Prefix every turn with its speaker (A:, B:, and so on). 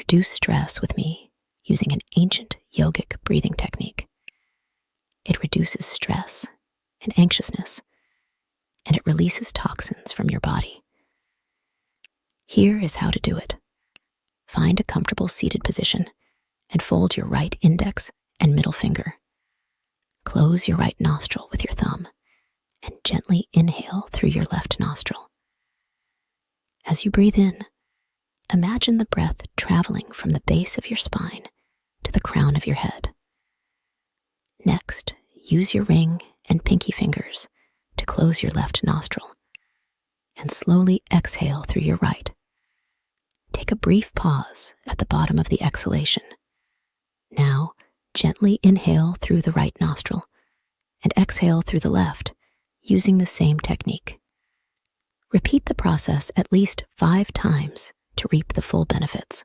A: Reduce stress with me using an ancient yogic breathing technique. It reduces stress and anxiousness, and it releases toxins from your body. Here is how to do it. Find a comfortable seated position and fold your right index and middle finger. Close your right nostril with your thumb and gently inhale through your left nostril. As you breathe in, imagine the breath traveling from the base of your spine to the crown of your head. Next, use your ring and pinky fingers to close your left nostril and slowly exhale through your right. Take a brief pause at the bottom of the exhalation. Now, gently inhale through the right nostril and exhale through the left using the same technique. Repeat the process at least 5 times to reap the full benefits.